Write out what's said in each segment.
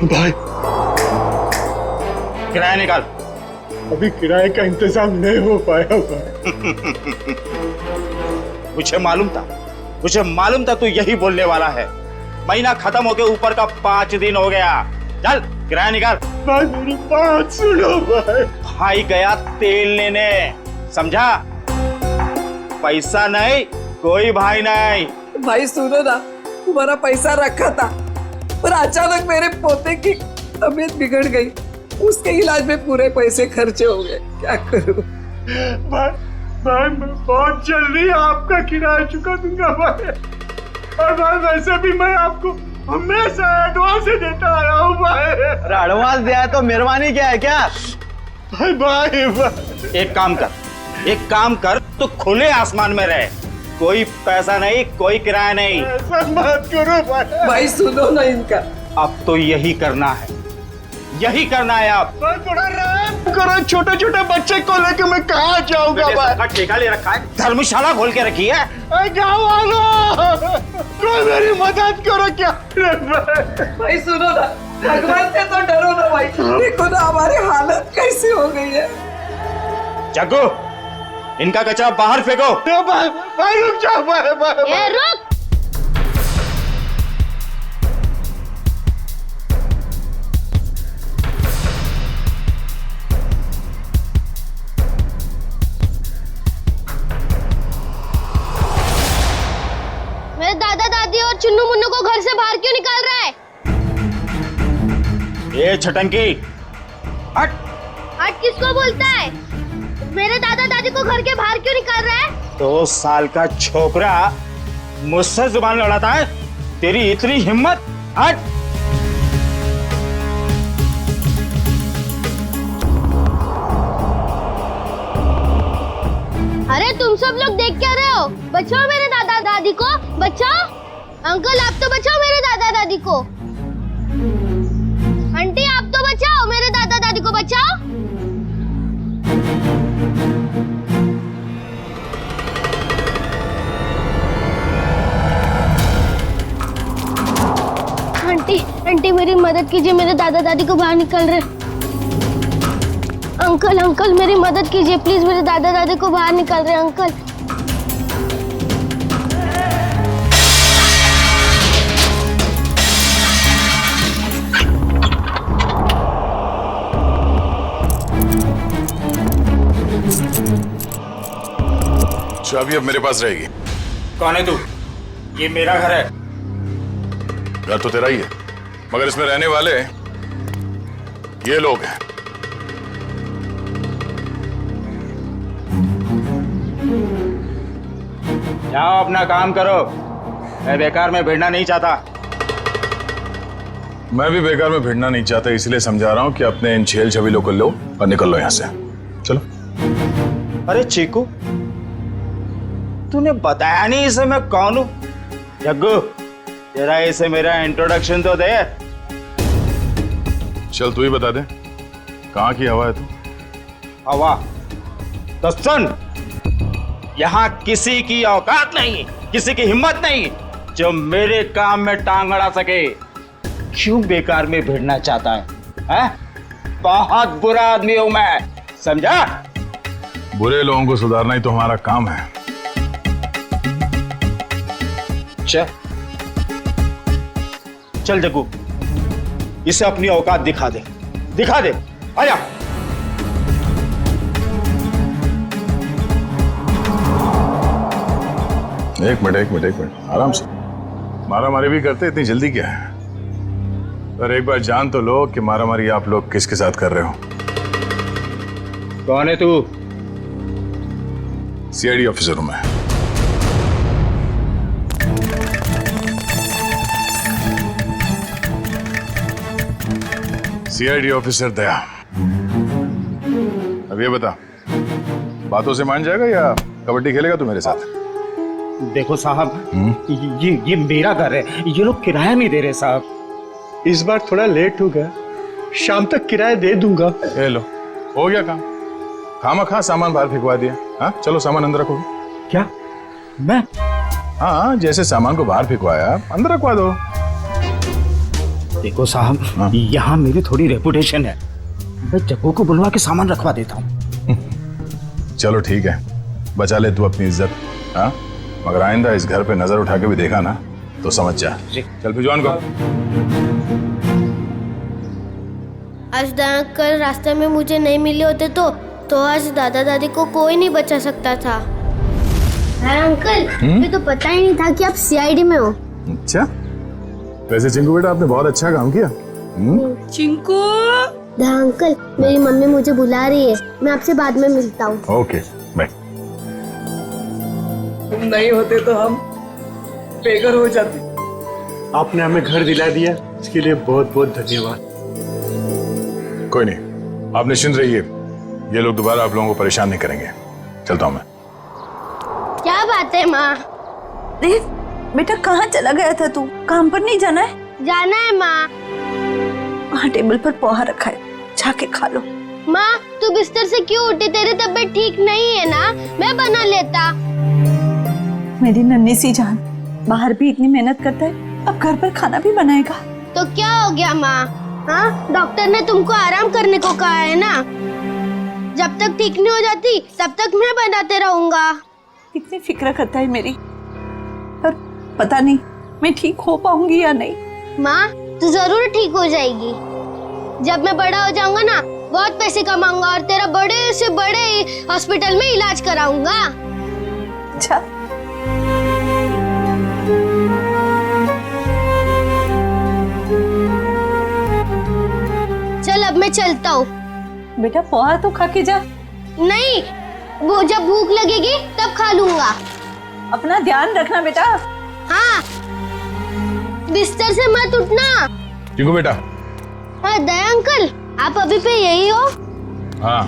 भाई किराया निकाल। अभी किराए का इंतजाम नहीं हो पाया भाई। मुझे मालूम था तू यही बोलने वाला है। महीना खत्म होके ऊपर का 5 दिन हो गया। चल किराया निकाल। भाई मेरी बात सुनो भाई। भाई गया तेल लेने, समझा? पैसा नहीं, कोई भाई नहीं। भाई सुनो ना, तुम्हारा पैसा रखा था पर अचानक मेरे पोते की तबीयत बिगड़ गई, उसके इलाज में पूरे पैसे खर्चे हो गए, क्या करूं? भाई मैं बहुत जल्दी आपका किराया चुका दूंगा भाई। और भाई वैसे भी मैं आपको हमेशा एडवांस देता आया हूँ भाई। एडवांस दिया है तो मेहरबानी क्या है क्या? भाई एक काम कर तो खुले आसमान में रहे। कोई पैसा नहीं, कोई किराया नहीं। ऐसा मत करो भाई। भाई सुनो ना इनका। अब तो यही करना है आप। भाई थोड़ा रहम करो, छोटे छोटे बच्चे को लेकर मैं कहाँ जाऊंगा भाई? ठेका ले रखा है, धर्मशाला खोल के रखी है। गाँव वालों कोई मेरी मदद करो क्या? भाई सुनो ना, भगवान से तो डरो ना भाई। देखो ना हमारी हालत कैसी हो गई है। जग्गू, इनका कचरा बाहर फेंको। भाई रुक जाओ भाई। ए रुक। मेरे दादा दादी और चुन्नू मुन्नू को घर से बाहर क्यों निकाल रहा है? ये छटंकी, हट। हट किसको बोलता है? मेरे दादा दादी को घर के बाहर क्यों निकाल रहा है? 2 साल का छोकरा मुझसे जुबान लड़ाता है? तेरी इतनी हिम्मत? हट। अरे तुम सब लोग देख क्या रहे हो? बचाओ मेरे दादा दादी को, बचाओ। अंकल आप तो बचाओ मेरे दादा दादी को। आंटी आप तो बचाओ मेरे दादा दादी को, बचाओ। आंटी मेरी मदद कीजिए, मेरे दादा दादी को बाहर निकल रहे। अंकल मेरी मदद कीजिए प्लीज, मेरे दादा दादी को बाहर निकाल रहे अंकल। चाबी अब मेरे पास रहेगी। कौन है तू? ये मेरा घर है। घर तो तेरा ही है, मगर इसमें रहने वाले ये लोग हैं। जाओ अपना काम करो, मैं बेकार में भिड़ना नहीं चाहता। मैं भी बेकार में भिड़ना नहीं चाहता, इसलिए समझा रहा हूं कि अपने इन छेल छबीलों को लो और निकल लो यहां से। चलो। अरे चीकू, तूने बताया नहीं इसे मैं कौन हूं? जग्गू, तेरा इसे मेरा इंट्रोडक्शन तो दे। चल तू ही बता दे, कहाँ की हवा है तू? हवा? तो सुन, यहाँ किसी की औकात नहीं, किसी की हिम्मत नहीं जो मेरे काम में टांग अड़ा सके। क्यों बेकार में भिड़ना चाहता है? बहुत बुरा आदमी हूं मैं, समझा? बुरे लोगों को सुधारना ही तो हमारा काम है। चल जग्गू, इसे अपनी औकात दिखा दे। आजा। एक मिनट, आराम से। मारामारी भी करते, इतनी जल्दी क्या है? पर एक बार जान तो लो कि मारामारी आप लोग किसके साथ कर रहे हो। कौन है तू? सीआईडी ऑफिसर हूं मैं। सीआईडी ऑफिसर दया। अब ये बता, बातों से मान जाएगा या कबड्डी खेलेगा तू मेरे साथ? देखो साहब, ये मेरा घर है, ये लोग किराया नहीं दे रहे साहब। इस बार थोड़ा लेट हो गया, शाम तक किराया दे दूंगा। ए लो, हो गया काम। खामा सामान बाहर फेंकवा दिया। हाँ चलो सामान अंदर रखो। क्या? मैं? हाँ, जैसे सामान को बाहर फेंकवाया अंदर रखवा दो। देखो साहब, यहाँ मेरी थोड़ी रेपुटेशन है, मैं जग्गू को बुलवा के सामान रखवा देता हूँ। चलो ठीक है, बचा ले तू अपनी इज्जत। हाँ, मगर आइंदा इस घर पे नजर उठा के भी देखा ना तो समझ जा। चल भिजवान को। आज अंकल रास्ते में मुझे नहीं मिले होते तो आज दादा दादी को कोई नहीं बचा सकता था। हाँ अंकल, मुझे तो पता ही नहीं था कि आप सीआईडी में हो। अच्छा, वैसे चिंकू बेटा आपने बहुत अच्छा काम किया। चिंकू, हाँ अंकल, मेरी मम्मी मुझे बुला रही है, मैं आपसे बाद में मिलता हूँ। Okay bye. तुम नहीं होते तो हम बेघर हो जाते। आपने हमें घर दिला दिया, इसके लिए बहुत बहुत धन्यवाद। कोई नहीं, आप निश्चिंत रहिए, ये लोग दोबारा आप लोगों को परेशान नहीं करेंगे। चलता हूँ मैं। क्या बात है माँ? देव बेटा, कहाँ चला गया था तू? काम पर नहीं जाना है? जाना है माँ। वहाँ टेबल पर पोहा रखा है, जाके खा लो। माँ तू बिस्तर से क्यों उठी? तेरी तबीयत ठीक नहीं है ना? मैं बना लेता। मेरी नन्ही सी जान, बाहर भी इतनी मेहनत करता है, अब घर पर खाना भी बनाएगा। तो क्या हो गया माँ? हाँ, डॉक्टर ने तुमको आराम करने को कहा है ना। जब तक ठीक नहीं हो जाती तब तक मैं बनाते रहूंगा। कितनी फिक्र करता है मेरी, पर पता नहीं मैं ठीक हो पाऊंगी या नहीं। माँ तू जरूर ठीक हो जाएगी। जब मैं बड़ा हो जाऊंगा ना, बहुत पैसे कमाऊंगा और तेरा बड़े से बड़े हॉस्पिटल में इलाज कराऊंगा। अच्छा, चल अब मैं चलता हूँ। बेटा पोहा तो खा के जा। नहीं, वो जब भूख लगेगी तब खा लूंगा। अपना ध्यान रखना बेटा। हाँ, बिस्तर से मत उठना। चिंकू बेटा। हाँ दया अंकल, आप अभी पे यही हो? हाँ,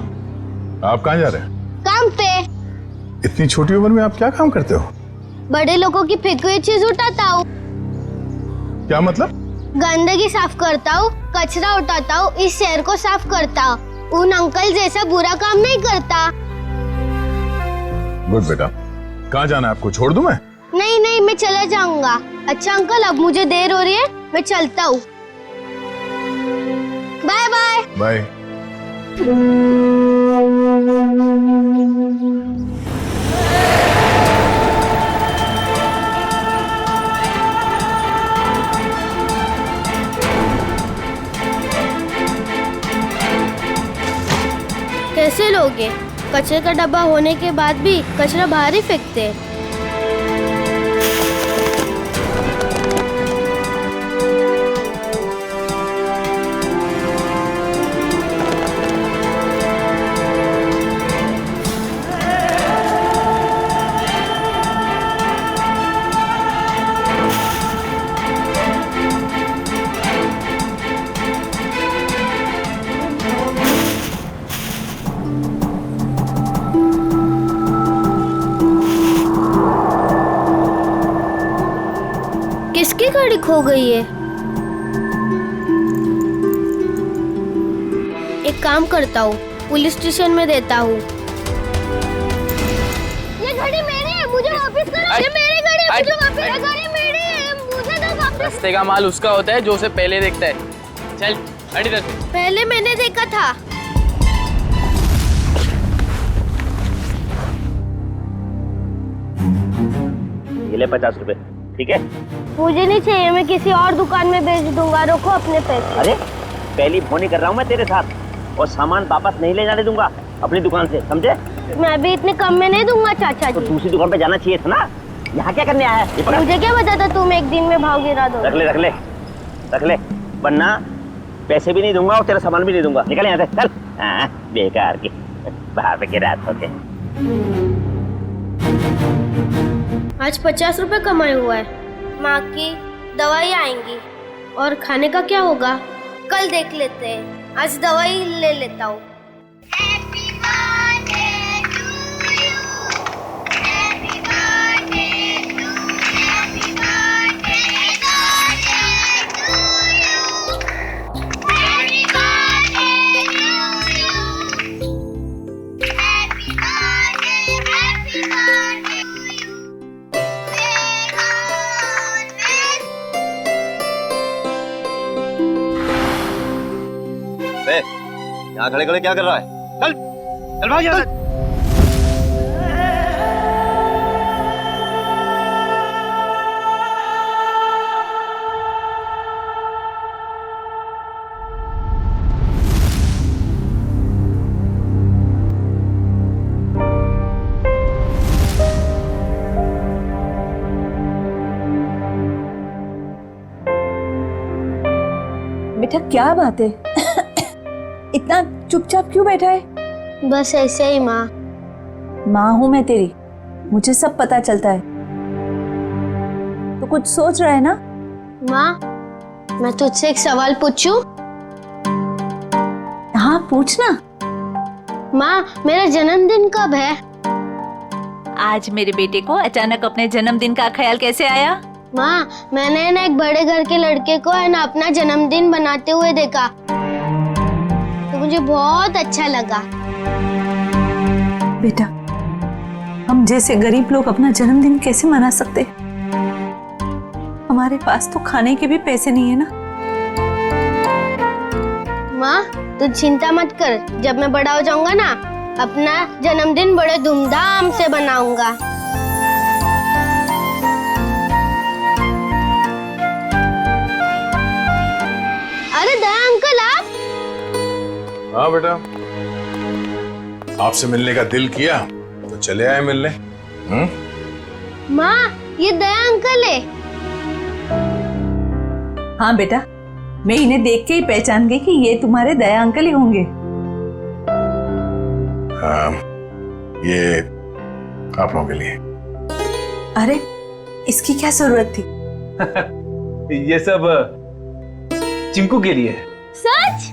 आप कहाँ जा रहे हैं? काम पे। इतनी छोटी उम्र में आप क्या काम करते हो? बड़े लोगों की फेंकी हुई चीज उठाता हूँ। क्या मतलब? गंदगी साफ करता हूँ, कचरा उठाता हूँ, इस शहर को साफ करता हूँ। उन अंकल जैसा बुरा काम नहीं करता। गुड बेटा। कहाँ जाना है आपको? छोड़ दूं मैं? नहीं नहीं, मैं चला जाऊंगा। अच्छा अंकल, अब मुझे देर हो रही है, मैं चलता हूँ। Bye bye. बाय। कैसे लोगे? कचरे का डब्बा होने के बाद भी कचरा बाहर ही फेंकते हैं। किसकी गाड़ी खो गई है? एक काम करता हूँ, पुलिस स्टेशन में देता हूँ। ये गाड़ी मेरी है, मुझे वापस करो। ये मेरी गाड़ी है, मुझे वापस। ये गाड़ी मेरी है, मुझे दो वापस। रास्ते का माल उसका होता है जो उसे पहले देखता है। चल हट इधर। पहले मैंने देखा था। ये ले 50 रुपए, ठीक है? मुझे नहीं चाहिए, मैं किसी और दुकान में बेच दूंगा। रखो अपने पैसे। अरे पहली फोन कर रहा हूँ मैं तेरे साथ, और सामान वापस नहीं ले जाने दूंगा अपनी दुकान से, समझे? मैं भी इतने कम में नहीं दूंगा चाचा तो जी। दूसरी दुकान पे जाना चाहिए था ना। यहाँ क्या करने आया है? ये पकड़। मुझे क्या पता था तुम एक दिन में भाव गिरा दो। रख ले रख ले रख ले, वरना पैसे भी नहीं दूंगा और तेरा सामान भी नहीं दूंगा। निकल यहाँ से, चल। हाँ, बेकार की बाहर पे गिरा होते। आज 50 रुपए कमाए हुआ है। माँ की दवाई आएंगी और खाने का क्या होगा कल देख लेते हैं। आज दवाई ले लेता हूँ। यहाँ खड़े खड़े क्या कर रहा है? चल चल भाग यहाँ से। बेटा क्या बात है? इतना चुपचाप क्यों बैठा है? बस ऐसे ही माँ। माँ हूं मैं तेरी, मुझे सब पता चलता है। तो कुछ सोच रहा है ना? माँ, मैं तुझसे एक सवाल पूछूं? हाँ पूछना। माँ, मेरा जन्मदिन कब है? आज मेरे बेटे को अचानक अपने जन्मदिन का ख्याल कैसे आया? माँ, मैंने ना एक बड़े घर के लड़के को है ना अपना जन्मदिन बनाते हुए देखा, तो मुझे बहुत अच्छा लगा। बेटा, हम जैसे गरीब लोग अपना जन्मदिन कैसे मना सकते? हमारे पास तो खाने के भी पैसे नहीं है ना। माँ, तू चिंता मत कर, जब मैं बड़ा हो जाऊंगा ना, अपना जन्मदिन बड़े धूमधाम से बनाऊंगा। अरे दया अंकल, आप? हाँ बेटा, आपसे मिलने का दिल किया तो चले आए मिलने। माँ, ये दया अंकल है। हाँ बेटा, मैं इन्हें देख के ही पहचान गई कि ये तुम्हारे दया अंकल ही होंगे। हाँ, ये आप लोगों के लिए। अरे इसकी क्या जरूरत थी? ये सब चिंकू के लिए। सच?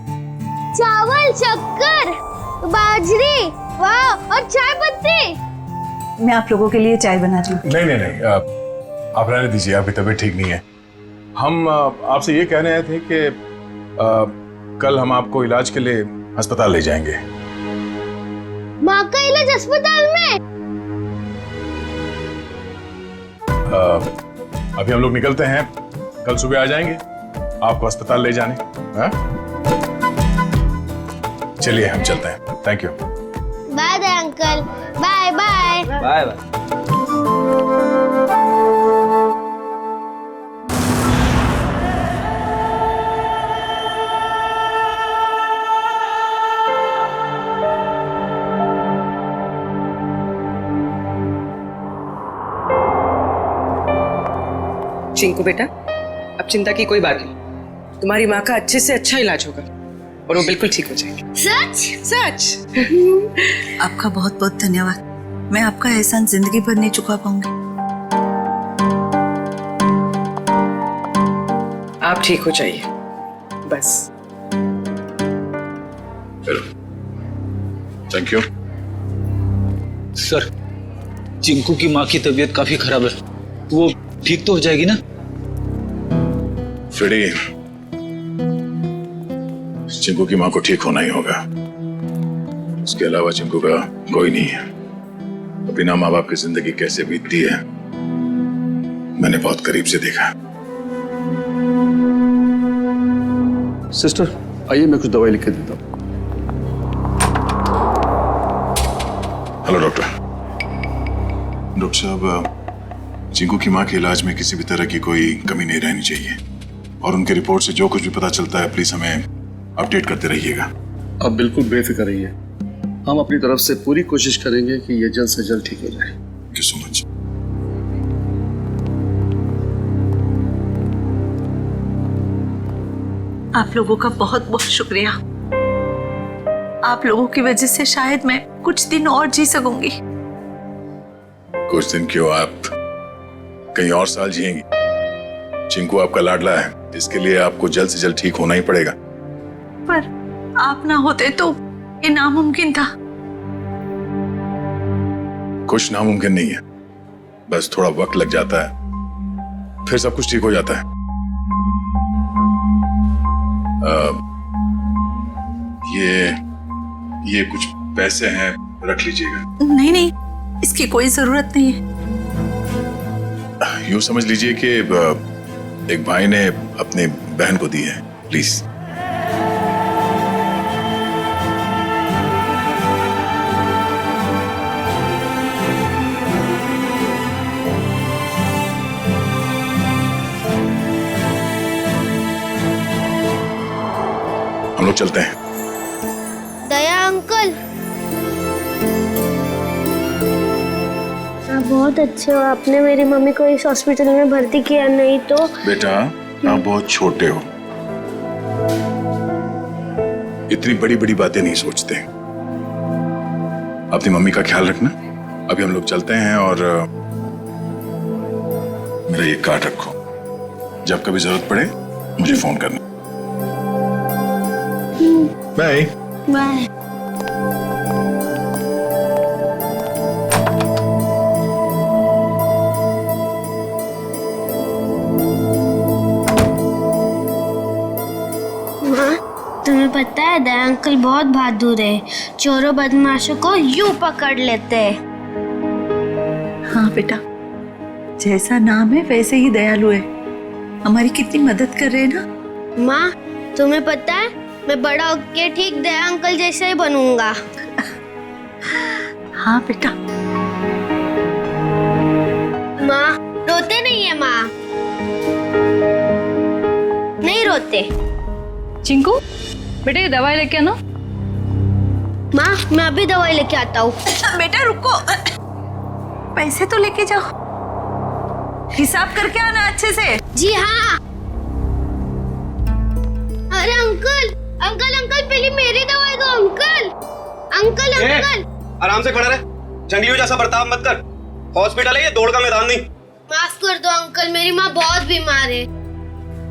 चावल, शक्कर, बाजरी, वाह, और चाय पत्ती। मैं आप लोगों के लिए चाय बना रही हूँ। नहीं नहीं नहीं, आप रहने दीजिए, आपकी तबीयत ठीक नहीं है। हम आपसे ये कहने आए थे कि कल हम आपको इलाज के लिए अस्पताल ले जाएंगे। माँ का इलाज अस्पताल में? अभी हम लोग निकलते हैं, कल सुबह आ जाएंगे आपको अस्पताल ले जाने। हाँ? चलिए हम चलते हैं। Thank you. Bye Daya uncle, bye bye. Bye bye. Chinku बेटा, अब चिंता की कोई बात नहीं, तुम्हारी माँ का अच्छे से अच्छा इलाज होगा और वो बिल्कुल ठीक हो जाएगी। सच? सच। आपका बहुत बहुत धन्यवाद। मैं आपका एहसान जिंदगी भर नहीं चुका पाऊंगी। आप ठीक हो जाइए बस। Thank you. सर, चिंकू की माँ की तबीयत काफी खराब है, वो ठीक तो हो जाएगी ना? फ्रेडी, चिंकू की माँ को ठीक होना ही होगा। उसके अलावा चिंकू का कोई नहीं है। बिना माँ बाप की जिंदगी कैसे बीतती है मैंने बहुत करीब से देखा। सिस्टर, आइए मैं कुछ दवाई लिख के देता हूँ। Hello doctor. डॉक्टर साहब, चिंकू की माँ के इलाज में किसी भी तरह की कोई कमी नहीं रहनी चाहिए और उनके रिपोर्ट से जो कुछ भी पता चलता है प्लीज हमें अपडेट करते रहिएगा। आप बिल्कुल बेफिक्र रहिए, हम अपनी तरफ से पूरी कोशिश करेंगे कि ये जल्द से जल्द ठीक हो जाए। Thank you so much. आप लोगों का बहुत बहुत शुक्रिया। आप लोगों की वजह से शायद मैं कुछ दिन और जी सकूंगी। कुछ दिन क्यों, आप कहीं और साल जिएंगी। चिंकू आपका लाडला है, इसके लिए आपको जल्द से जल्द ठीक होना ही पड़ेगा। पर आप ना होते तो ये नामुमकिन था। कुछ नामुमकिन नहीं है, बस थोड़ा वक्त लग जाता है, फिर सब कुछ ठीक हो जाता है। ये कुछ पैसे हैं, रख लीजिएगा। नहीं नहीं, इसकी कोई जरूरत नहीं है। यूं समझ लीजिए कि एक भाई ने अपनी बहन को दी है, प्लीज। लोग चलते हैं। दया अंकल, आप बहुत अच्छे हो। आपने मेरी मम्मी को इस हॉस्पिटल में भर्ती किया, नहीं तो। बेटा आप बहुत छोटे हो, इतनी बड़ी बड़ी बातें नहीं सोचते। अपनी मम्मी का ख्याल रखना। अभी हम लोग चलते हैं और मेरा ये कार्ड रखो, जब कभी जरूरत पड़े मुझे फोन करना। Bye bye. तुम्हें पता है दया अंकल बहुत बहादुर है, चोरों बदमाशों को यूं पकड़ लेते हैं। हाँ बेटा, जैसा नाम है वैसे ही दयालु है। हमारी कितनी मदद कर रहे हैं ना। माँ, तुम्हें पता है मैं बड़ा होके ठीक दया अंकल जैसा ही बनूंगा। हाँ बेटा। माँ रोते नहीं है माँ, नहीं रोते। चिंकू बेटे ये दवाई लेके आना। माँ मैं अभी दवाई लेके आता हूँ। बेटा रुको, पैसे तो लेके जाओ, हिसाब करके आना अच्छे से। जी हाँ। अरे अंकल अंकल अंकल, पहले मेरी दवाई दो अंकल। अंकल अंकल आराम से खड़ा रहे, जंगलियों जैसा बर्ताव मत कर। हॉस्पिटल है ये, दौड़ का मैदान नहीं। माफ कर दो अंकल, मेरी माँ बहुत बीमार है,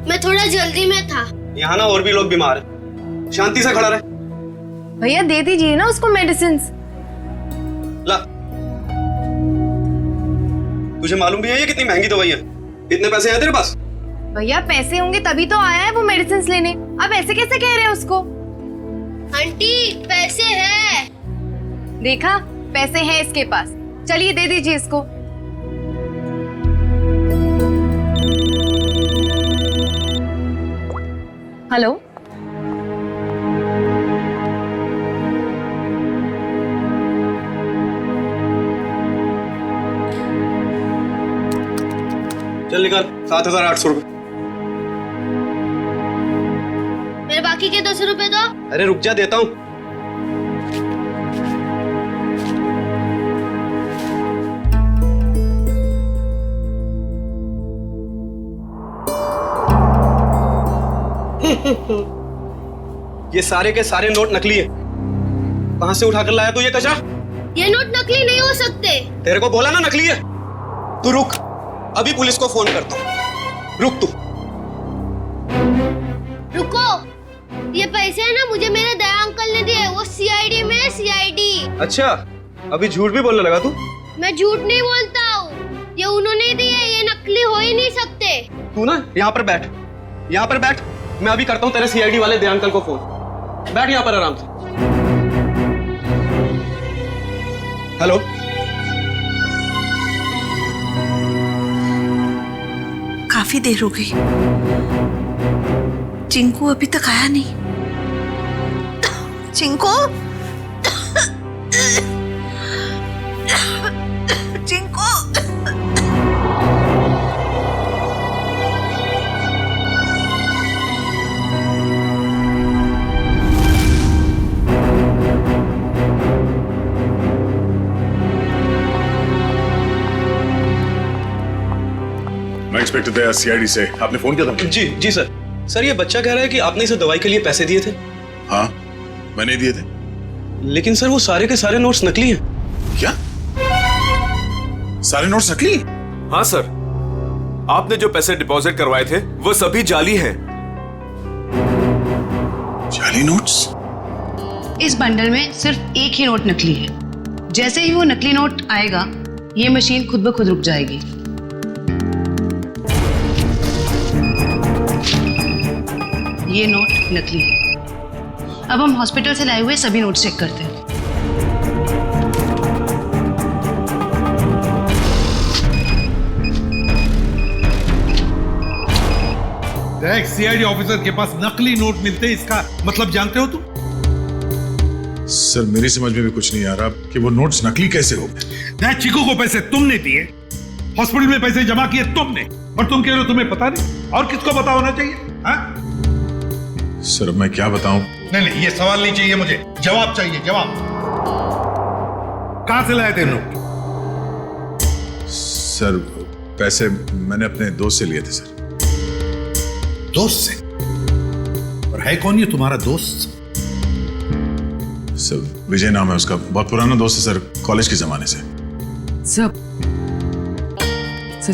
मैं थोड़ा जल्दी में था। यहाँ ना और भी लोग बीमार हैं, शांति से खड़ा रहे। भैया दे दीजिए ना उसको मेडिसिन। ला, तुझे मालूम भी है ये कितनी महंगी दवाई है? इतने पैसे हैं तेरे पास? भैया पैसे होंगे तभी तो आया है वो मेडिसिन लेने, अब ऐसे कैसे कह रहे हैं उसको? आंटी पैसे है। देखा, पैसे हैं इसके पास, चलिए दे दीजिए इसको। हेलो चल निकाल 7,800 रुपए। मेरे बाकी के 200 रुपए दो। अरे रुक जा, देता हूँ। ये सारे के सारे नोट नकली है। कहां से उठाकर लाया तू ये कचरा? ये नोट नकली नहीं हो सकते। तेरे को बोला ना नकली है। तू रुक, अभी पुलिस को फोन करता हूँ। रुक तू। रुको, ये पैसे है ना मुझे मेरे दया अंकल ने दिए, वो सीआईडी में है, सीआईडी। अच्छा, अभी झूठ भी बोलने लगा तू? मैं झूठ नहीं बोलता हूँ, ये उन्होंने दिए, ये नकली हो ही नहीं सकते। तू ना यहाँ पर बैठ, यहाँ पर बैठ। मैं अभी करता हूँ तेरे सीआईडी वाले दया अंकल को फोन। बैठ यहाँ पर आराम से। हेलो, काफी देर हो गई, चिंकू अभी तक आया नहीं। चिंकू चिंकू मैं इंस्पेक्टर दया, सीआईडी से। आपने फोन किया था? जी जी सर। सर ये बच्चा कह रहा है कि आपने इसे दवाई के लिए पैसे दिए थे। हाँ मैंने दिए थे। लेकिन सर वो सारे के सारे नोट्स नकली हैं। क्या? सारे नोट्स नकली? हाँ सर, आपने जो पैसे डिपॉजिट करवाए थे वो सभी जाली हैं। जाली नोट्स? इस बंडल में सिर्फ एक ही नोट नकली है। जैसे ही वो नकली नोट आएगा, ये मशीन खुद ब खुद रुक जाएगी। ये नोट नकली है। अब हम हॉस्पिटल से लाए हुए सभी नोट चेक करते हैं। देख, सीआईडी ऑफिसर के पास नकली नोट मिलते हैं, इसका मतलब जानते हो तुम? सर मेरी समझ में भी कुछ नहीं आ रहा कि वो नोट्स नकली कैसे हो गए। देख, चीकू को पैसे तुमने दिए, हॉस्पिटल में पैसे जमा किए तुमने, और तुम कह रहे हो तुम्हें पता नहीं। और किसको पता होना चाहिए? हाँ? सर मैं क्या बताऊं, नहीं, ये सवाल नहीं चाहिए मुझे, जवाब चाहिए, जवाब। कहां से लाए थे नोट? सर पैसे मैंने अपने दोस्त से लिए थे सर। दोस्त से? और है कौन ये तुम्हारा दोस्त? सर विजय नाम है उसका, बहुत पुराना दोस्त है सर, कॉलेज के जमाने से। सर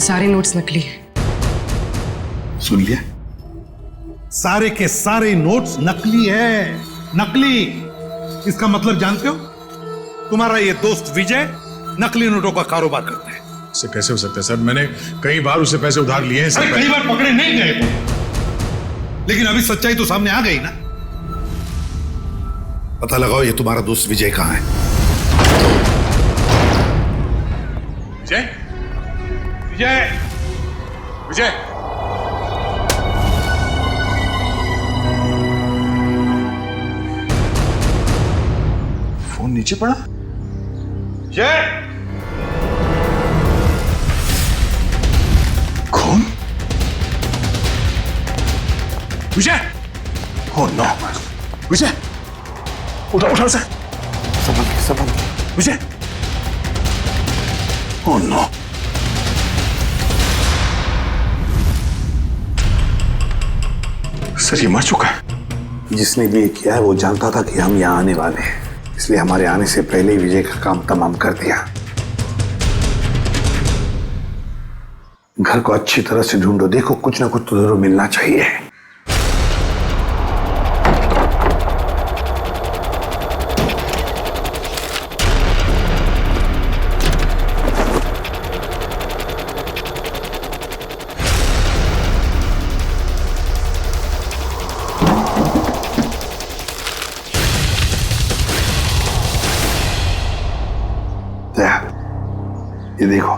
सारे नोट्स नकली हैं। सुन लिया? सारे के सारे नोट्स नकली है, नकली। इसका मतलब जानते हो? तुम्हारा ये दोस्त विजय नकली नोटों का कारोबार करता है। सर कैसे हो सकता है सर, मैंने कई बार उससे पैसे उधार लिए हैं सर। कई बार पकड़े नहीं गए, लेकिन अभी सच्चाई तो सामने आ गई ना। पता लगाओ ये तुम्हारा दोस्त विजय कहां है। विजय, विजय, विजय। फोन नीचे पड़ा। जय, कौन? विजय! ओह नो, विजय! उठा उठा सर, संभल के, विजय! ओह नो, सर ये मर चुका है। जिसने भी ये किया है वो जानता था कि हम यहाँ आने वाले हैं, इसलिए हमारे आने से पहले ही विजय का काम तमाम कर दिया। घर को अच्छी तरह से ढूंढो, देखो कुछ ना कुछ तो जरूर मिलना चाहिए। ये देखो,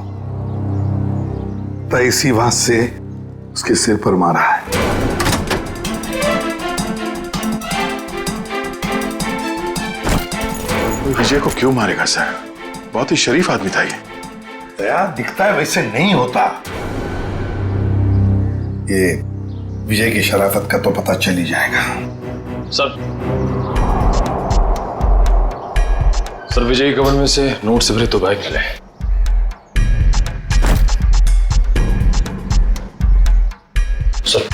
तो इसी बात से उसके सिर पर मारा है। विजय को क्यों मारेगा सर? बहुत ही शरीफ आदमी था ये। दया दिखता है वैसे नहीं होता। ये विजय की शराफत का तो पता चल ही जाएगा। सर विजय की कमर में से नोट से भरे 2 बैग मिले। सर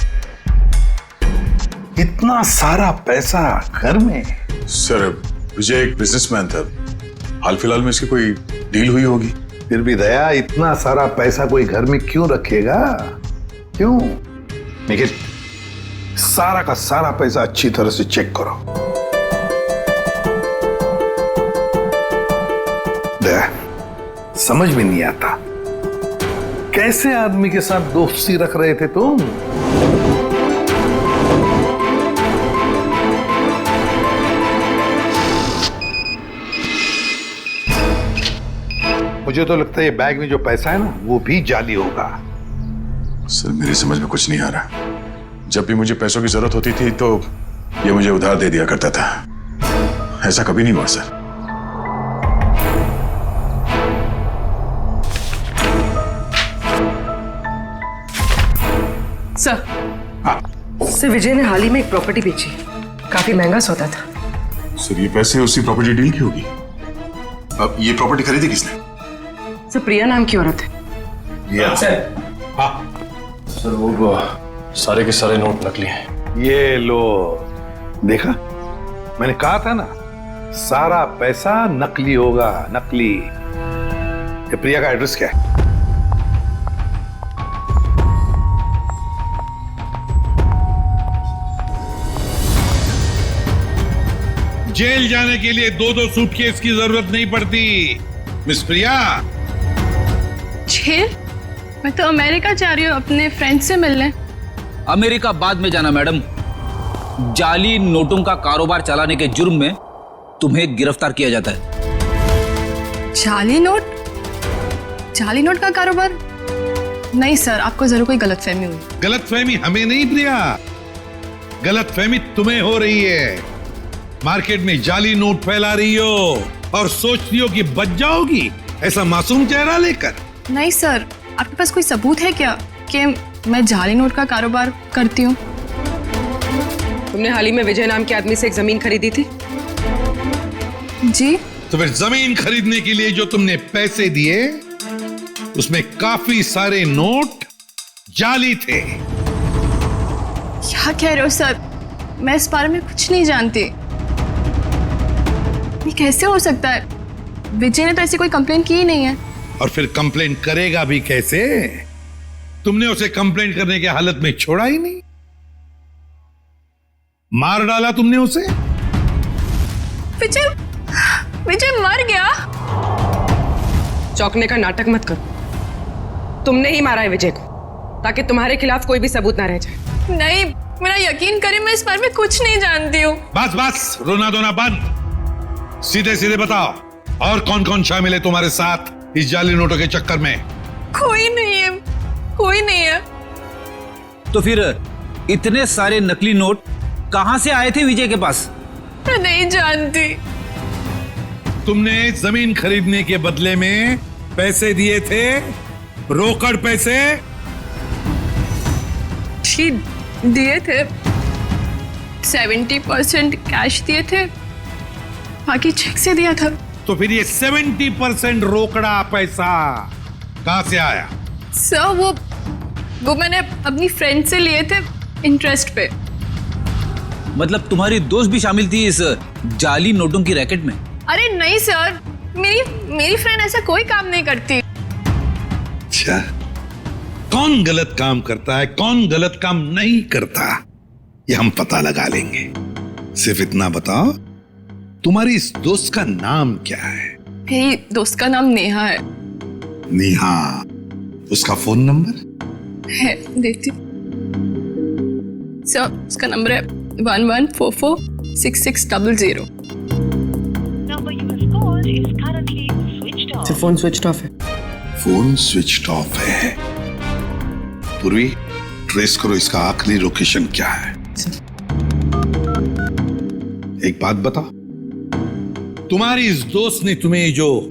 इतना सारा पैसा घर में? सर विजय एक बिजनेसमैन था, हाल फिलहाल में इसकी कोई डील हुई होगी। फिर भी दया इतना सारा पैसा कोई घर में क्यों रखेगा? क्यों? लेकिन सारा का सारा पैसा अच्छी तरह से चेक करो। दया समझ में नहीं आता, कैसे आदमी के साथ दोस्ती रख रहे थे तुम? मुझे तो लगता है ये बैग में जो पैसा है ना वो भी जाली होगा। सर मेरी समझ में कुछ नहीं आ रहा। जब भी मुझे पैसों की जरूरत होती थी तो ये मुझे उधार दे दिया करता था, ऐसा कभी नहीं हुआ सर। सर विजय ने हाल ही में एक प्रॉपर्टी बेची, काफी महंगा सौदा था। सर ये पैसे उसी प्रॉपर्टी डील की होगी। अब ये प्रॉपर्टी खरीदी किसने? सर प्रिया नाम की औरत है। सर वो सारे के सारे नोट नकली हैं। ये लो, देखा मैंने कहा था ना, सारा पैसा नकली होगा, नकली। ये प्रिया का एड्रेस क्या है? जेल जाने के लिए 2-2 सूटकेस की जरूरत नहीं पड़ती मिस प्रिया। जेल? मैं तो अमेरिका जा रही हूँ अपने फ्रेंड से मिलने। अमेरिका बाद में जाना मैडम, जाली नोटों का कारोबार चलाने के जुर्म में तुम्हें गिरफ्तार किया जाता है। जाली नोट? जाली नोट का कारोबार? नहीं सर, आपको जरूर कोई गलतफहमी हुई। गलतफहमी हमें नहीं प्रिया, गलतफहमी तुम्हें हो रही है। मार्केट में जाली नोट फैला रही हो और सोचती हो कि बच जाओगी ऐसा मासूम चेहरा लेकर। नहीं सर, आपके पास कोई सबूत है क्या कि मैं जाली नोट का कारोबार करती हूँ? तुमने हाल ही में विजय नाम के आदमी से एक जमीन खरीदी थी? जी। तो फिर जमीन खरीदने के लिए जो तुमने पैसे दिए उसमें काफी सारे नोट जाली थे। क्या कह रहे हो सर? मैं इस बारे में कुछ नहीं जानती। ये कैसे हो सकता है? विजय ने तो ऐसी कोई कंप्लेंट की ही नहीं है। और फिर कंप्लेंट करेगा भी कैसे? तुमने उसे कंप्लेंट करने की हालत में छोड़ा ही नहीं, मार डाला तुमने उसे। विजय मर गया? चौंकने का नाटक मत करो। तुमने ही मारा है विजय को, ताकि तुम्हारे खिलाफ कोई भी सबूत ना रह जाए। नहीं, मेरा यकीन करें, मैं इस बारे में कुछ नहीं जानती हूँ। बस बस, रोना धोना बंद। सीधे सीधे बताओ, और कौन कौन शामिल है तुम्हारे साथ इस जाली नोटों के चक्कर में? कोई नहीं है, कोई नहीं है। तो फिर इतने सारे नकली नोट कहां से आए थे विजय के पास? मैं नहीं जानती। तुमने जमीन खरीदने के बदले में पैसे दिए थे, रोकड़ पैसे। जी दिए थे, 70% कैश दिए थे, बाकी चेक से दिया था। तो फिर ये 70% रोकड़ा पैसा कहां से आया? सर वो मैंने अपनी फ्रेंड से लिए थे इंटरेस्ट पे। मतलब तुम्हारी दोस्त भी शामिल थी इस जाली नोटों की रैकेट में? अरे नहीं सर, मेरी फ्रेंड ऐसा कोई काम नहीं करती। अच्छा, कौन गलत काम करता है, कौन गलत काम नहीं करता, ये हम पता लगा लेंगे। सिर्फ इतना बताओ, तुम्हारी इस दोस्त का नाम क्या है? मेरी दोस्त का नाम नेहा है। नेहा, उसका फोन नंबर है, देती। सर उसका नंबर है 11446600। फोन स्विच ऑफ है। फोन स्विच ऑफ है। पूर्वी, ट्रेस करो इसका आखिरी लोकेशन क्या है। एक बात बताओ, तुम्हारी इस दोस्त ने तुम्हें जो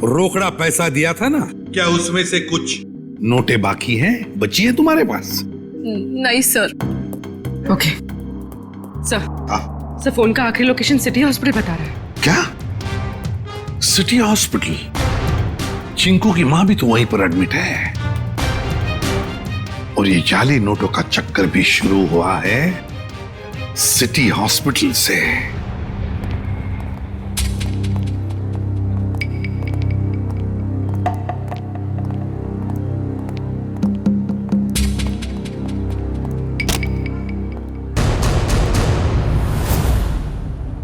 रोकड़ा पैसा दिया था ना, क्या उसमें से कुछ नोटें बाकी हैं, बची हैं तुम्हारे पास? नहीं सर। ओके सर, फोन का आखिरी लोकेशन सिटी हॉस्पिटल बता रहा है। क्या? City hospital? चिंकू की मां भी तो वहीं पर एडमिट है। और ये जाली नोटों का चक्कर भी शुरू हुआ है सिटी हॉस्पिटल से।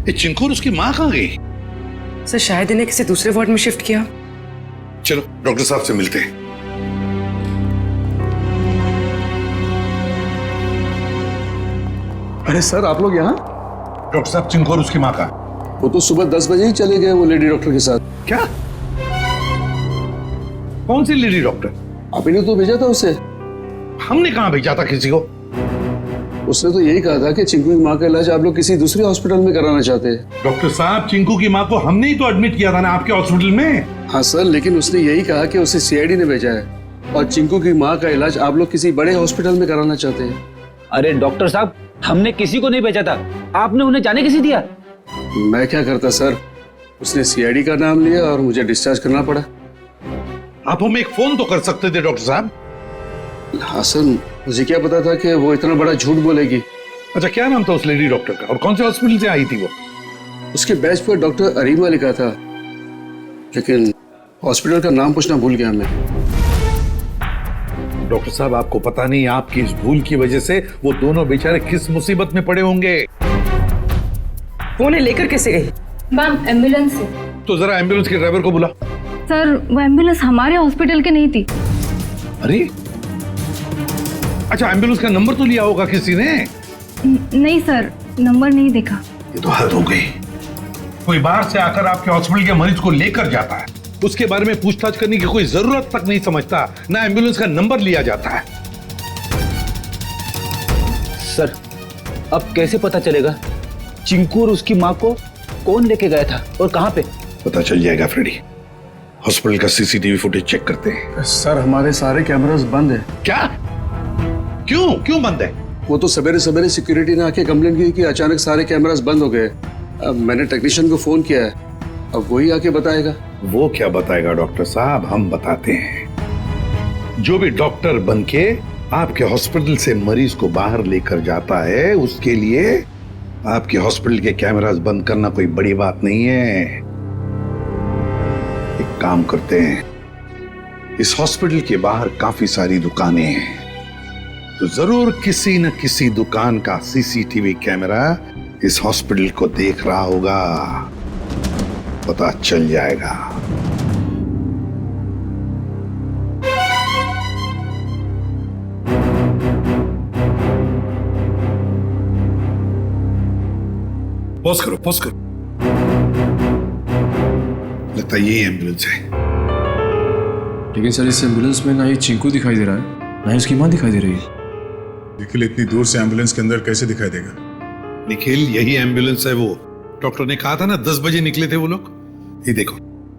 ये चिंकू और उसकी मां कहां गई? सर शायद इन्हें किसी दूसरे वार्ड में शिफ्ट किया। चलो डॉक्टर साहब से मिलते हैं। अरे सर, आप लोग यहाँ? डॉक्टर साहब, चिंकू और उसकी मां का? वो तो सुबह 10 बजे ही चले गए, वो लेडी डॉक्टर के साथ। क्या? कौन सी लेडी डॉक्टर? आप ही ने तो भेजा था उसे। हमने कहां भेजा था किसी को? उसने तो यही कहा था कि चिंकू की माँ का इलाज आप लोग किसी दूसरे हॉस्पिटल में कराना चाहते हैं। डॉक्टर साहब, चिंकू की माँ को हमने ही तो एडमिट किया था ना आपके हॉस्पिटल में। हाँ सर, लेकिन उसने यही कहा कि उसे सीआईडी ने भेजा है और चिंकू की माँ का इलाज आप लोग किसी बड़े हॉस्पिटल में कराना चाहते हैं। अरे डॉक्टर साहब, हमने किसी को नहीं भेजा था, आपने उन्हें जाने कैसे दिया? मैं क्या करता सर, उसने सीआईडी का नाम लिया और मुझे डिस्चार्ज करना पड़ा। आप हमें एक फोन तो कर सकते थे डॉक्टर साहब। हाँ सर, मुझे क्या पता था कि वो इतना बड़ा झूठ बोलेगी। अच्छा, क्या नाम था उस लेडी डॉक्टर का और कौन से हॉस्पिटल से आई थी वो? उसके बैच पर डॉक्टर अरीमा लिखा था, लेकिन हॉस्पिटल का नाम पूछना भूल गया मैं। डॉक्टर साहब, आपको पता नहीं आपकी इस भूल की वजह से वो दोनों बेचारे किस मुसीबत में पड़े होंगे। वो उन्हें लेकर कैसे गई? मैम, एम्बुलेंस से। तो जरा एम्बुलेंस के ड्राइवर को बुला। सर, वो एम्बुलेंस हमारे हॉस्पिटल की नहीं थी। अरे अच्छा, एम्बुलेंस का नंबर तो लिया होगा किसी ने? नहीं सर, नंबर नहीं देखा। ये तो हद हो गई। कोई बाहर से आकर आपके हॉस्पिटल के मरीज को लेकर जाता है, उसके बारे में पूछताछ करने की कोई जरूरत तक नहीं समझता, ना एम्बुलेंस का नंबर लिया जाता है। सर, अब कैसे पता चलेगा चिंकू और उसकी माँ को कौन लेके गया था और कहां पे? पता चल जाएगा फ्रेडी। हॉस्पिटल का सीसीटीवी फुटेज चेक करते हैं। सर, हमारे सारे कैमरास बंद है। क्या? क्यों बंद है? वो तो सवेरे सवेरे सिक्योरिटी ने आके कंप्लेंट की कि अचानक सारे कैमरास बंद हो गए। अब मैंने टेक्नीशियन को फोन किया है, अब वही आके बताएगा। वो क्या बताएगा डॉक्टर साहब, हम बताते हैं। जो भी डॉक्टर बन के आपके हॉस्पिटल से मरीज को बाहर लेकर जाता है, उसके लिए आपके हॉस्पिटल के कैमरास बंद करना कोई बड़ी बात नहीं है। एक काम करते हैं, इस हॉस्पिटल के बाहर काफी सारी दुकानें हैं, तो जरूर किसी न किसी दुकान का सीसीटीवी कैमरा इस हॉस्पिटल को देख रहा होगा, पता चल जाएगा। पॉज करो, पॉज करो। लगता है ये एम्बुलेंस है। लेकिन सर इस एम्बुलेंस में ना ही चिंकू दिखाई दे रहा है, ना ही उसकी माँ दिखाई दे रही है। निखिल इतनी दूर से एम्बुलेंस के अंदर कैसे दिखाई देगा? निखिल यही एम्बुलेंस है। वो डॉक्टर ने कहा था ना 10 बजे निकले थे वो लोग। ये देखो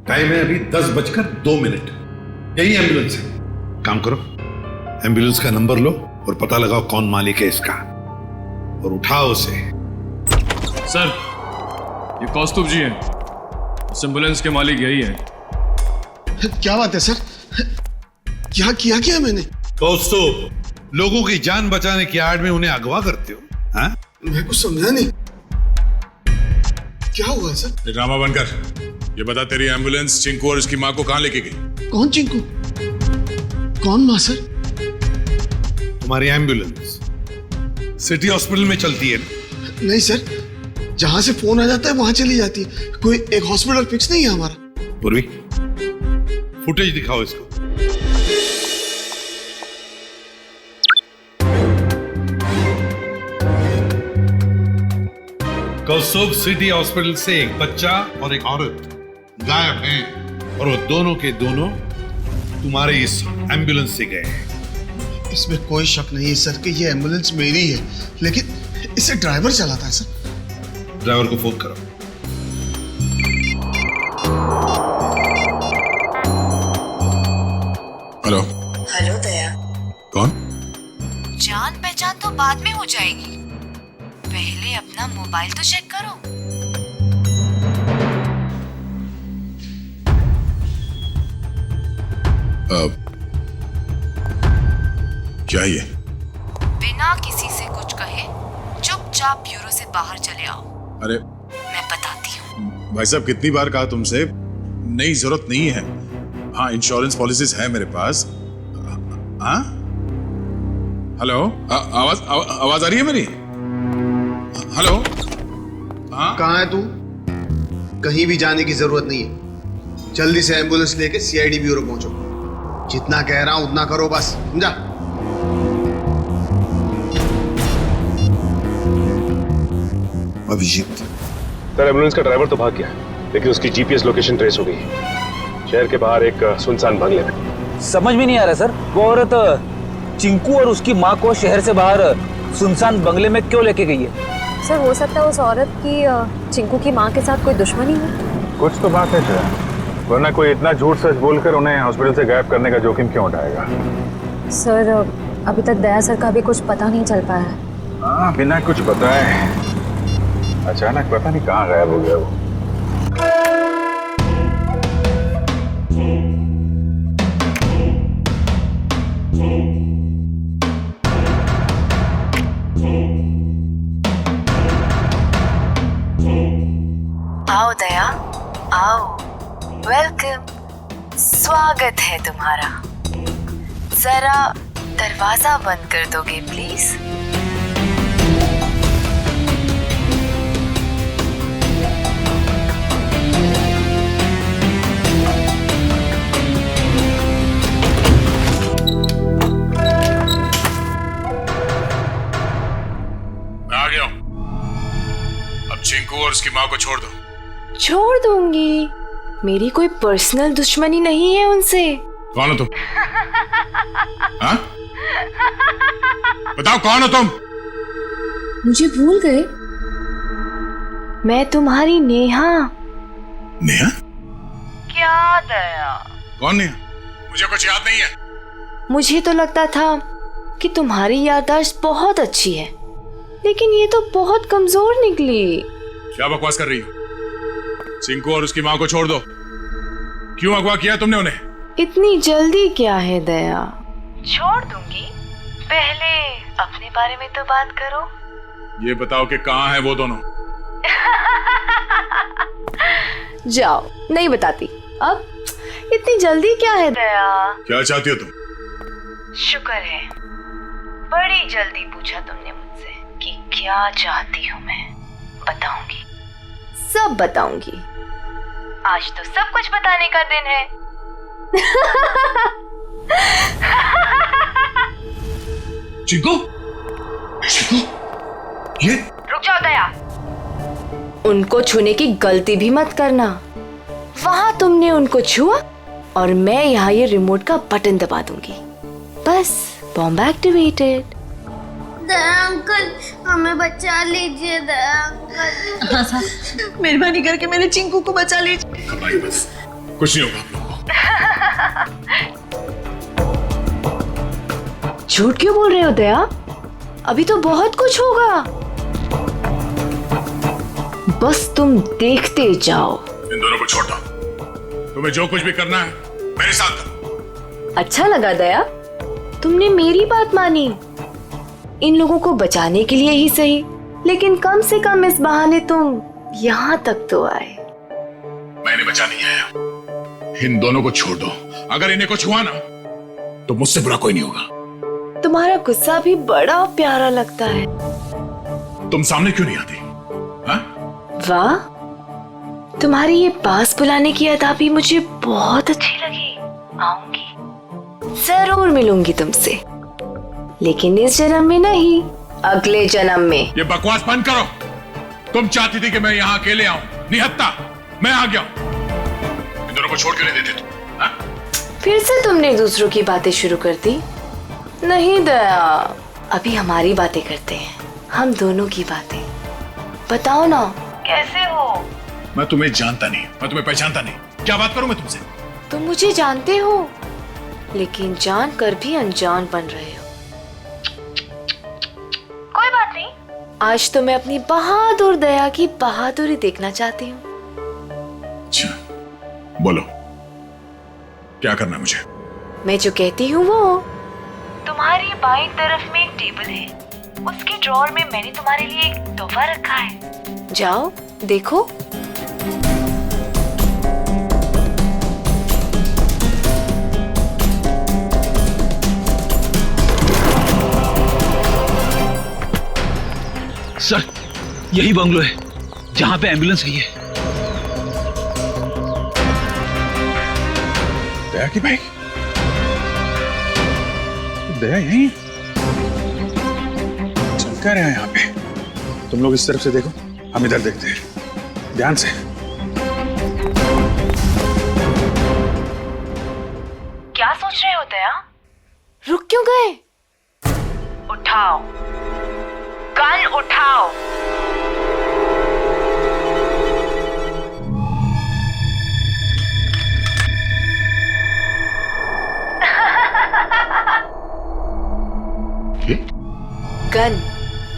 टाइम है अभी 10:02। यही एम्बुलेंस है। काम करो, एम्बुलेंस का नंबर लो और पता लगाओ कौन मालिक है इसका, और उठाओ उसे। सर ये कौस्तुभ जी हैं, इस एम्बुलेंस के मालिक यही है। क्या बात है सर, क्या किया मैंने? कौस्तुभ, लोगों की जान बचाने की आड़ में उन्हें अगवा करते हो? हाँ? मैं कुछ समझा नहीं, क्या हुआ सर? ड्रामा बनकर ये बता, तेरी एम्बुलेंस चिंकू और उसकी माँ को कहाँ लेके गई? कौन चिंकू, कौन माँ सर? तुम्हारी एम्बुलेंस सिटी हॉस्पिटल में चलती है ना? नहीं सर, जहां से फोन आ जाता है वहां चली जाती है। कोई एक हॉस्पिटल फिक्स नहीं है हमारा। पूर्वी, फुटेज दिखाओ इसको। कौस्तुभ सिटी हॉस्पिटल से एक बच्चा और एक औरत गायब हैं, और वो दोनों के दोनों तुम्हारे इस एम्बुलेंस से गए हैं। इसमें कोई शक नहीं है सर कि ये एम्बुलेंस मेरी है, लेकिन इसे ड्राइवर चलाता है सर। ड्राइवर को फोन करो। हेलो। हेलो दया। कौन? जान पहचान तो बाद में हो जाएगी, पहले अपना मोबाइल तो चेक करो। क्या ये? बिना किसी से कुछ कहे चुपचाप ब्यूरो से बाहर चले आओ। अरे मैं बताती हूँ। भाई साहब, कितनी बार कहा तुमसे, नहीं जरूरत नहीं है। हाँ, इंश्योरेंस पॉलिसीज है मेरे पास। हाँ, हेलो, आवाज आ रही है मेरी? हेलो। हाँ, कहाँ है तू? कहीं भी जाने की जरूरत नहीं है, जल्दी से एम्बुलेंस लेके सीआईडी ब्यूरो पहुंचो। जितना कह रहा हूं उतना करो बस, समझा? अभिजीत सर, एम्बुलेंस का ड्राइवर तो भाग गया, लेकिन उसकी जीपीएस लोकेशन ट्रेस हो गई। शहर के बाहर एक सुनसान बंगले में। समझ में नहीं आ रहा सर, वो औरत चिंकू और उसकी माँ को शहर से बाहर सुनसान बंगले में क्यों लेके गई है? सर हो सकता है उस औरत की चिंकू की माँ के साथ कोई दुश्मनी है। कुछ तो बात है सर, वरना कोई इतना झूठ सच बोलकर उन्हें हॉस्पिटल से गायब करने का जोखिम क्यों उठाएगा? सर अभी तक दया सर का भी कुछ पता नहीं चल पाया है। हाँ, बिना कुछ बताए अचानक पता नहीं कहाँ गायब हो गया वो। आओ दया, आओ, वेलकम, स्वागत है तुम्हारा। जरा दरवाजा बंद कर दोगे प्लीज? मैं आ गया हूं। अब चिंकू और उसकी माँ को छोड़ दो। छोड़ दूंगी, मेरी कोई पर्सनल दुश्मनी नहीं है उनसे। कौन हो तुम? हाँ? बताओ कौन हो तुम? मुझे भूल गए? मैं तुम्हारी नेहा। नेहा? क्या दया? कौन नेहा? मुझे कुछ याद नहीं है। मुझे तो लगता था कि तुम्हारी याददाश्त बहुत अच्छी है, लेकिन ये तो बहुत कमजोर निकली। क्या बकवास कर रही हो? चिंकू और उसकी माँ को छोड़ दो। क्यों अगवा किया तुमने उन्हें? इतनी जल्दी क्या है दया? छोड़ दूंगी, पहले अपने बारे में तो बात करो। ये बताओ कि कहाँ है वो दोनों? जाओ, नहीं बताती। अब इतनी जल्दी क्या है दया? क्या चाहती हो तुम? शुक्र है बड़ी जल्दी पूछा तुमने मुझसे कि क्या चाहती हूँ मैं। बताऊंगी, सब बताऊंगी। आज तो सब कुछ बताने का दिन है। चिंकू, चिंकू, ये रुक जाओ दया, उनको छूने की गलती भी मत करना। वहां तुमने उनको छुआ और मैं यहाँ ये रिमोट का बटन दबा दूंगी। बस बॉम्ब एक्टिवेटेड। दया अंकल, हमें बचा लीजिए दया अंकल। हाँ साहब, मेहरबानी करके मेरे चिंकू को बचा लीजिए। घबराइए बस, कुछ नहीं होगा आप लोगों को। झूठ क्यों बोल रहे हो दया? अभी तो बहुत कुछ होगा, बस तुम देखते जाओ। इन दोनों को छोड़ दो। तुम्हें जो कुछ भी करना है मेरे साथ करो। अच्छा लगा दया, तुमने मेरी बात मानी। इन लोगों को बचाने के लिए ही सही, लेकिन कम से कम इस बहाने तुम यहाँ तक तो आए। मैंने बचा नहीं आया। इन दोनों को छोड़ दो। अगर इन्हें को छुआ ना तो मुझसे बुरा कोई नहीं होगा। तुम्हारा गुस्सा भी बड़ा प्यारा लगता है। तुम सामने क्यों नहीं आती? वाह, तुम्हारी ये पास बुलाने की अदा भी मुझे बहुत अच्छी लगी। आऊंगी, जरूर मिलूंगी तुमसे, लेकिन इस जन्म में नहीं, अगले जन्म में। ये बकवास बंद करो। तुम चाहती थी कि मैं यहाँ अकेले आऊं, निहत्ता मैं आ गया। इन दोनों को छोड़ के नहीं देते तुम। फिर से तुमने दूसरों की बातें शुरू कर दी। नहीं दया, अभी हमारी बातें करते हैं, हम दोनों की बातें। बताओ ना, कैसे हो? मैं तुम्हें जानता नहीं, मैं तुम्हें पहचानता नहीं। क्या बात करूं मैं तुमसे? तुम मुझे जानते हो, लेकिन जान कर भी अनजान बन रहे हो। कोई बात नहीं, आज तो मैं अपनी बहादुर दया की बहादुरी देखना चाहती हूँ। अच्छा, बोलो क्या करना है मुझे? मैं जो कहती हूँ वो। तुम्हारी बाईं तरफ में एक टेबल है, उसके ड्रॉअर में मैंने तुम्हारे लिए एक तोहफा रखा है। जाओ देखो। सर, यही बंगलो है जहां पे एम्बुलेंस गई है। दया की बाइक? दया यही चल क्या रहा है यहाँ पे? तुम लोग इस तरफ से देखो, हम इधर देखते हैं ध्यान से। क्या सोच रहे हो दया? रुक क्यों गए? उठाओ, गन उठाओ। गन,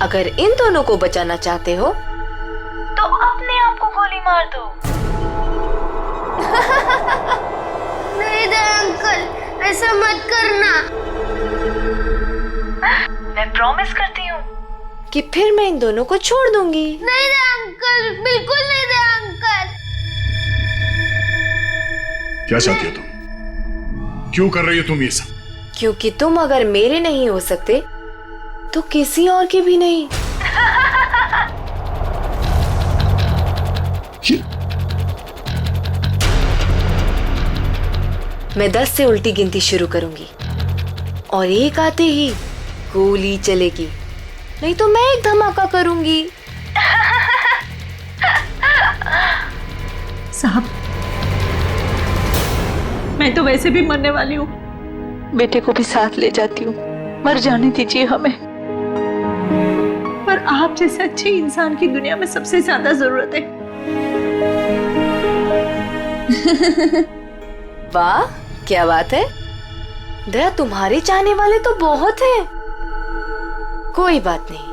अगर इन दोनों को बचाना चाहते हो तो अपने आप को गोली मार दो। नहीं दया अंकल, ऐसा मत करना। मैं प्रॉमिस करती हूँ कि फिर मैं इन दोनों को छोड़ दूंगी। नहीं दया अंकल, बिल्कुल नहीं दया अंकल। क्या चाहती हो तुम? क्यों कर रही हो तुम ये सब? क्योंकि तुम अगर मेरे नहीं हो सकते तो किसी और के भी नहीं। मैं 10 से उल्टी गिनती शुरू करूंगी और एक आते ही गोली चलेगी, नहीं तो मैं एक धमाका करूंगी। साहब, मैं तो वैसे भी मरने वाली हूँ, बेटे को भी साथ ले जाती हूँ, मर जाने दीजिए हमें। पर आप जैसे अच्छे इंसान की दुनिया में सबसे ज्यादा जरूरत है। वाह, क्या बात है दया, तुम्हारे चाहने वाले तो बहुत हैं। कोई बात नहीं,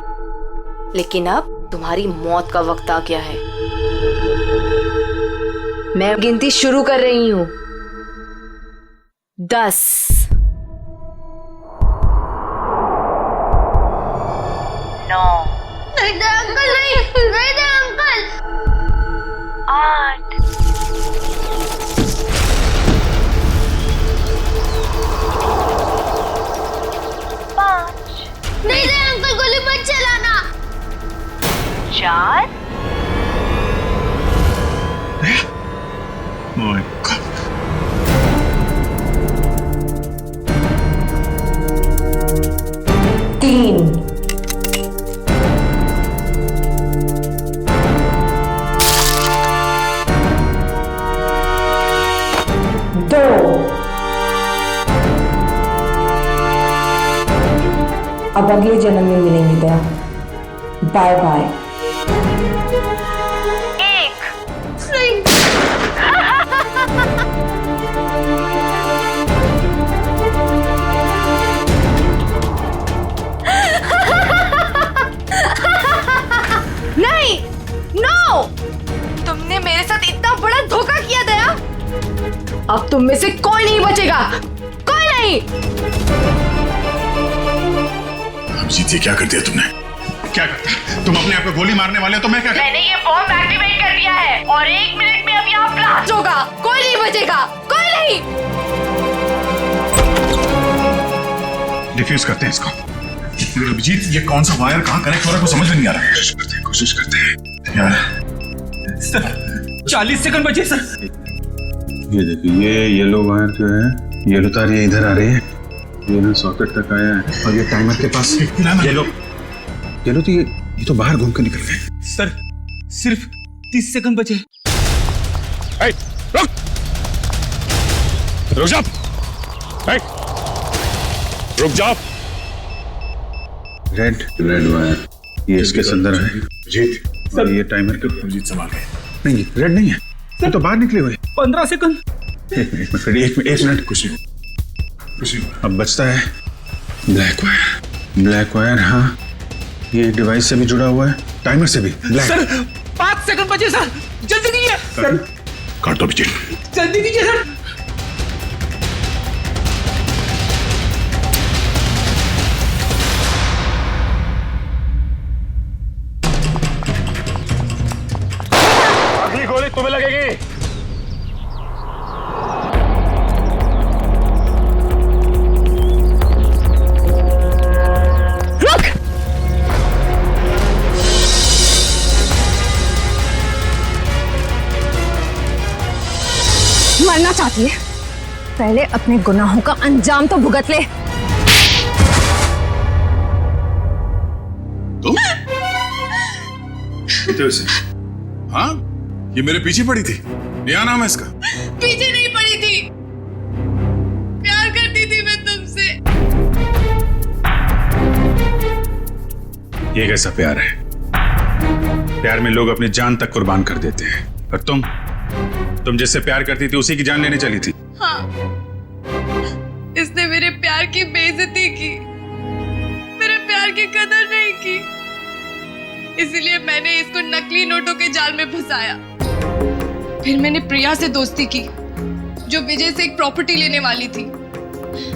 लेकिन अब तुम्हारी मौत का वक्त आ गया है। मैं गिनती शुरू कर रही हूं। 10 9 नहीं दे अंकल, नहीं दे अंकल। 8 नहीं दे अंकल, गोली मत चलाना। 4 My God. 3 2 अब अगले जन्म में मिलेंगे दया। Bye bye. नहीं, नो! तुमने मेरे साथ इतना बड़ा धोखा किया दया। अब तुम में से कोई नहीं बचेगा, कोई नहीं। अभिजीत, ये क्या कर दिया तुमने? क्या करता? तुम अपने आप को गोली मारने वाले हो, तो मैं क्या? मैंने ये बॉम्ब एक्टिवेट कर दिया है और 1 मिनट में अब यहाँ ब्लास्ट होगा। कोई नहीं बचेगा, कोई नहीं। डिफ्यूज करते हैं इसको। अभिजीत, ये कौन सा वायर कहाँ कनेक्ट हो रहा है, कुछ समझ में नहीं आ रहा है। कोशिश करते हैं यार। सर 40 सेकंड बचे सर। ये देखिए, ये येलो वायर जो है, येलो तार ये इधर आ रही है, ये ना सॉकेट तक आया है, और ये टाइमर के पास येलो तो ये तो बाहर घूम के निकल गए। सर सिर्फ 30 सेकंड बचे। रुक जा, रुक जा। रेड वायर ये इसके अंदर है। जीत सर, ये टाइमर के जीत संभाल गए। नहीं, रेड नहीं है, ये तो बाहर निकले हुए। 15 सेकंड। एक मिनट। कुछ नहीं। अब बचता है ब्लैक वायर। हाँ, ये डिवाइस से भी जुड़ा हुआ है, टाइमर से भी। सर 5 सेकंड बचे सर, जल्दी कीजिए सर। काट दो अभिजीत, जल्दी कीजिए सर। अगली गोली तुम्हें लगेगी। रुक! मरना चाहती है? पहले अपने गुनाहों का अंजाम तो भुगत ले। तुम? हाँ, ये मेरे पीछे पड़ी थी। क्या नाम है इसका? पीछे नहीं पड़ी थी, प्यार करती थी मैं तुमसे। ये कैसा प्यार है? प्यार में लोग अपनी जान तक कुर्बान कर देते हैं, और तुम जिससे प्यार करती थी उसी की जान लेने चली थी। हाँ, इसने मेरे प्यार की बेइज्जती की, मेरे प्यार की कदर नहीं की, इसीलिए मैंने इसको नकली नोटों के जाल में फंसाया। फिर मैंने प्रिया से दोस्ती की, जो विजय से एक प्रॉपर्टी लेने वाली थी,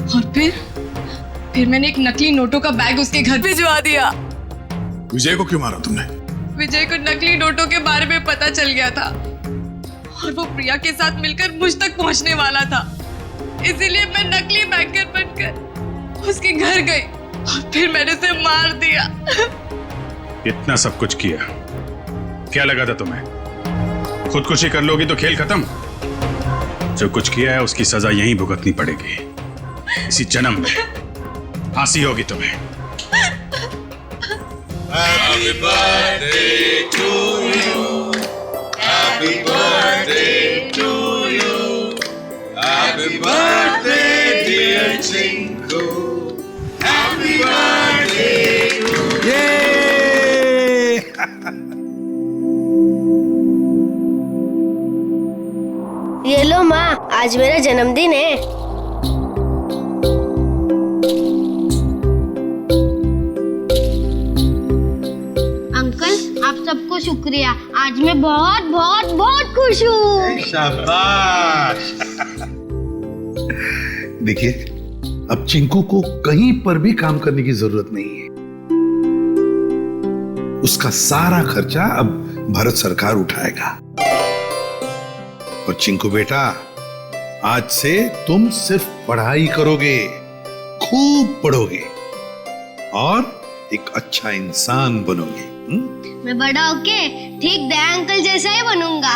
और फिर मैंने एक नकली नोटों का बैग उसके घर भिजवा दिया। विजय को क्यों मारा तुमने? विजय को नकली नोटों के बारे में पता चल गया था, और वो प्रिया के साथ मिलकर मुझ तक पहुंचने वाला था, इसीलिए मैं नकली बैंकर बनकर उसके घर गई, और फिर मैंने उसे मार दिया। इतना सब कुछ किया, क्या लगा था तुम्हें? खुदकुशी कर लोगी तो खेल खत्म। जो कुछ किया है उसकी सजा यहीं भुगतनी पड़ेगी, इसी जन्म में फांसी होगी तुम्हें। Happy birthday to you. Happy birthday to you. Happy birthday dear Chinku. Happy birthday to you. ये लो माँ, आज मेरा जन्मदिन है। शुक्रिया, आज मैं बहुत बहुत बहुत खुश हूँ। शाबाश। देखिए, अब चिंकू को कहीं पर भी काम करने की जरूरत नहीं है। उसका सारा खर्चा अब भारत सरकार उठाएगा। और चिंकू बेटा, आज से तुम सिर्फ पढ़ाई करोगे, खूब पढ़ोगे और एक अच्छा इंसान बनोगे। मैं बड़ा होके ठीक दया अंकल जैसा ही बनूंगा।